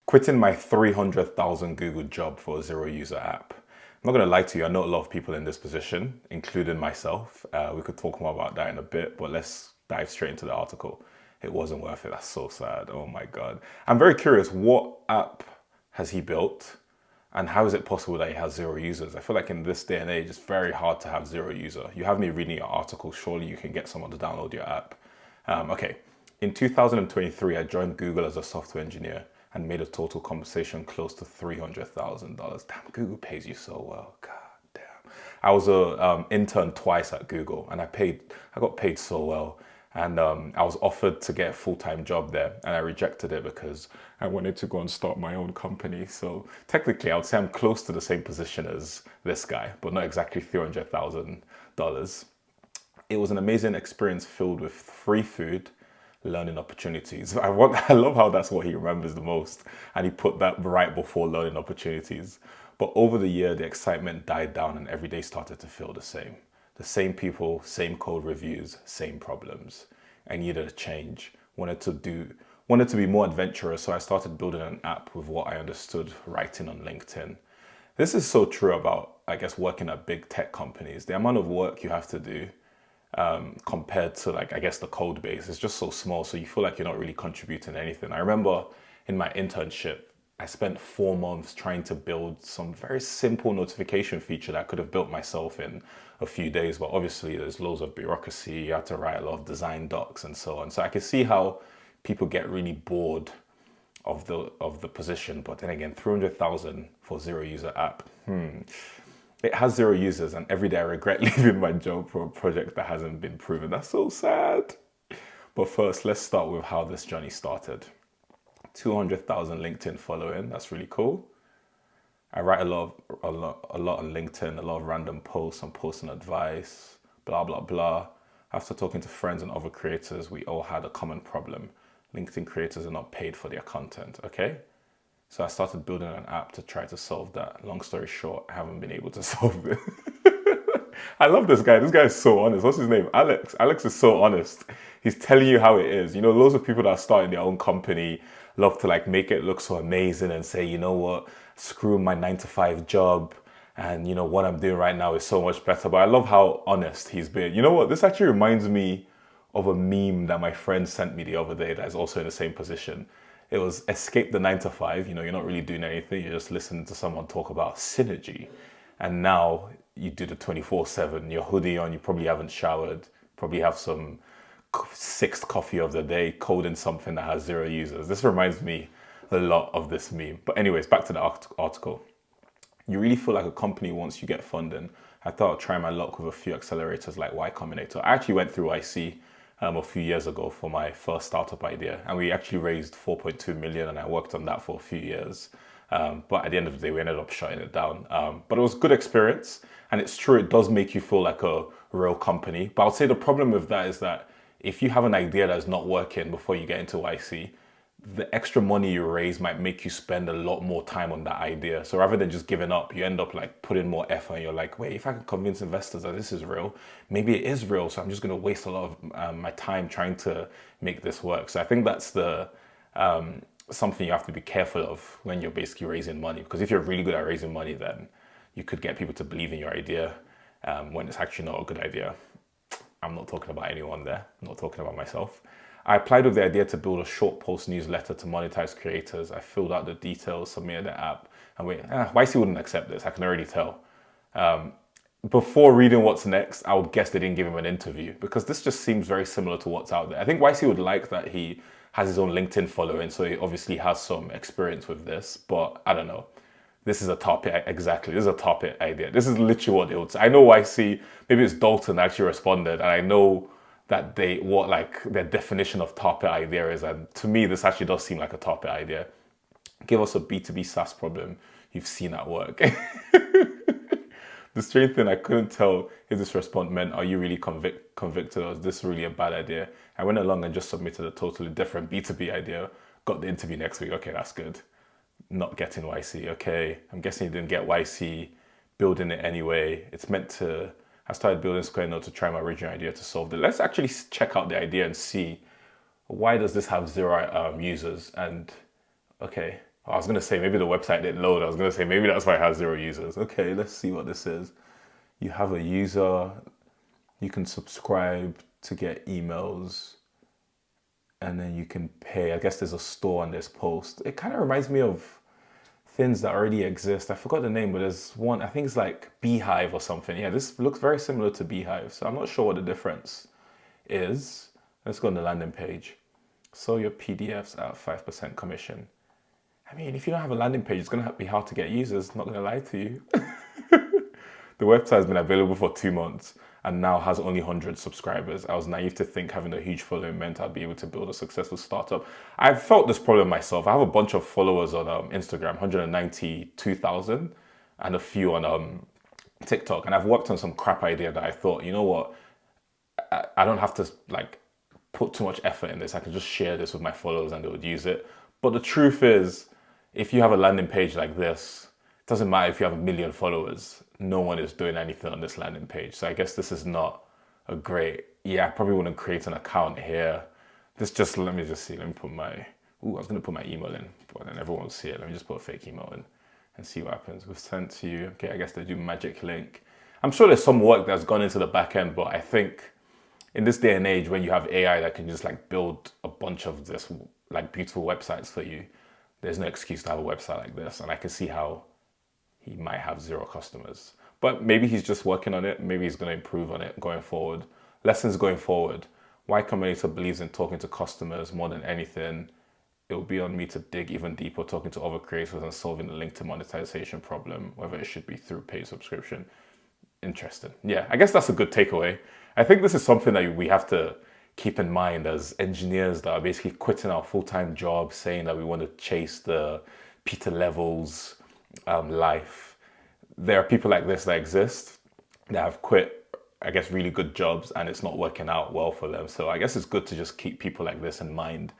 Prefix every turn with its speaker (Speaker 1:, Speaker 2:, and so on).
Speaker 1: Quitting my 300,000 Google job for a zero user app. I'm not going to lie to you, I know a lot of people in this position, including myself. We could talk more about that in a bit, but let's dive straight into the article. It wasn't worth it. That's so sad. Oh my God. I'm very curious, what app has he built? And how is it possible that he has zero users? I feel like in this day and age, it's very hard to have zero user. You have me reading your article, surely you can get someone to download your app. Okay, in 2023, I joined Google as a software engineer and made a total compensation close to $300,000. Damn, Google pays you so well. God damn. I was a intern twice at Google, and I got paid so well. And I was offered to get a full-time job there, and I rejected it because I wanted to go and start my own company. So technically, I would say I'm close to the same position as this guy, but not exactly $300,000. It was an amazing experience filled with free food, learning opportunities. I love how that's what he remembers the most, and he put that right before learning opportunities. But over the year, the excitement died down, and every day started to feel the same. The same people, same code reviews, same problems. I needed a change. Wanted to be more adventurous, so I started building an app with what I understood writing on LinkedIn. This is so true about, I guess, working at big tech companies. The amount of work you have to do compared to, like, I guess the code base is just so small, so you feel like you're not really contributing anything. I remember in my internship, I spent 4 months trying to build some very simple notification feature that I could have built myself in a few days, but obviously there's loads of bureaucracy, you have to write a lot of design docs and so on. So I can see how people get really bored of the position, but then again, 300,000 for zero user app. It has zero users, and every day I regret leaving my job for a project that hasn't been proven. That's so sad. But first, let's start with how this journey started. 200,000 LinkedIn following. That's really cool. I write a lot on LinkedIn, a lot of random posts. I'm posting advice, blah, blah, blah. After talking to friends and other creators, we all had a common problem. LinkedIn creators are not paid for their content, okay? So I started building an app to try to solve that. Long story short, I haven't been able to solve it. I love this guy. This guy is so honest. What's his name? Alex. Alex is so honest. He's telling you how it is. You know, loads of people that are starting their own company love to like make it look so amazing and say, you know what, screw my 9 to 5 job. And you know, what I'm doing right now is so much better. But I love how honest he's been. You know what? This actually reminds me of a meme that my friend sent me the other day that is also in the same position. It was escape the 9 to 5. You know, you're not really doing anything. You're just listening to someone talk about synergy. And now you do the 24/7, your hoodie on, you probably haven't showered, probably have some sixth coffee of the day, coding something that has zero users. This reminds me a lot of this meme. But anyways, back to the article. You really feel like a company once you get funding. I thought I'd try my luck with a few accelerators like Y Combinator. I actually went through YC a few years ago for my first startup idea, and we actually raised 4.2 million, and I worked on that for a few years. But at the end of the day, we ended up shutting it down. But it was a good experience, and it's true, it does make you feel like a real company. But I'll say the problem with that is that if you have an idea that's not working before you get into YC, the extra money you raise might make you spend a lot more time on that idea. So rather than just giving up, you end up like putting more effort, and you're like, wait, if I can convince investors that this is real, maybe it is real. So I'm just going to waste a lot of my time trying to make this work. So I think that's the something you have to be careful of when you're basically raising money. Because if you're really good at raising money, then you could get people to believe in your idea when it's actually not a good idea. I'm not talking about anyone there. I'm not talking about myself. I applied with the idea to build a short post newsletter to monetize creators. I filled out the details, submitted the app, and YC wouldn't accept this. I can already tell. Before reading what's next, I would guess they didn't give him an interview, because this just seems very similar to what's out there. I think YC would like that he has his own LinkedIn following, so he obviously has some experience with this, but I don't know. This is a topic, exactly. This is a topic idea. This is literally what they would say. I know YC, maybe it's Dalton that actually responded, and I know that what like their definition of topic idea is, and to me, this actually does seem like a topic idea. Give us a B2B SaaS problem you've seen at work. The strange thing, I couldn't tell if this response meant, are you really convicted, or is this really a bad idea? I went along and just submitted a totally different B2B idea. Got the interview next week. Okay, that's good. Not getting YC. Okay, I'm guessing you didn't get YC. Building it anyway. It's meant to... I started building Square Node to try my original idea to solve it. Let's actually check out the idea and see, why does this have zero users? And okay, I was gonna say maybe the website didn't load. I was gonna say maybe that's why it has 0 users. Okay, let's see what this is. You have a user, you can subscribe to get emails, and then you can pay. I guess there's a store on this post. It kind of reminds me of things that already exist. I forgot the name, but there's one, I think it's like Beehive or something. Yeah, this looks very similar to Beehive, so I'm not sure what the difference is. Let's go on the landing page. Sell your PDFs at 5% commission. I mean, if you don't have a landing page, it's going to be hard to get users, not going to lie to you. The website has been available for 2 months and now has only 100 subscribers. I was naive to think having a huge following meant I'd be able to build a successful startup. I've felt this problem myself. I have a bunch of followers on Instagram, 192,000, and a few on TikTok. And I've worked on some crap idea that I thought, you know what, I don't have to like put too much effort in this. I can just share this with my followers and they would use it. But the truth is, if you have a landing page like this, it doesn't matter if you have 1 million followers, no one is doing anything on this landing page. So I guess this is not a great, I probably wouldn't create an account here. Let me just see, let me put my, I was gonna put my email in, but then everyone will see it. Let me just put a fake email in and see what happens. We've sent to you, okay, I guess they do magic link. I'm sure there's some work that's gone into the back end, but I think in this day and age when you have AI that can just like build a bunch of this like beautiful websites for you, there's no excuse to have a website like this. And I can see how he might have 0 customers. But maybe he's just working on it. Maybe he's going to improve on it going forward. Lessons going forward. Y Combinator believes in talking to customers more than anything. It will be on me to dig even deeper, talking to other creators and solving the link to monetization problem, whether it should be through paid subscription. Interesting. Yeah, I guess that's a good takeaway. I think this is something that we have to keep in mind as engineers that are basically quitting our full-time jobs, saying that we want to chase the Peter Levels life. There are people like this that exist that have quit, I guess, really good jobs and it's not working out well for them. So I guess it's good to just keep people like this in mind.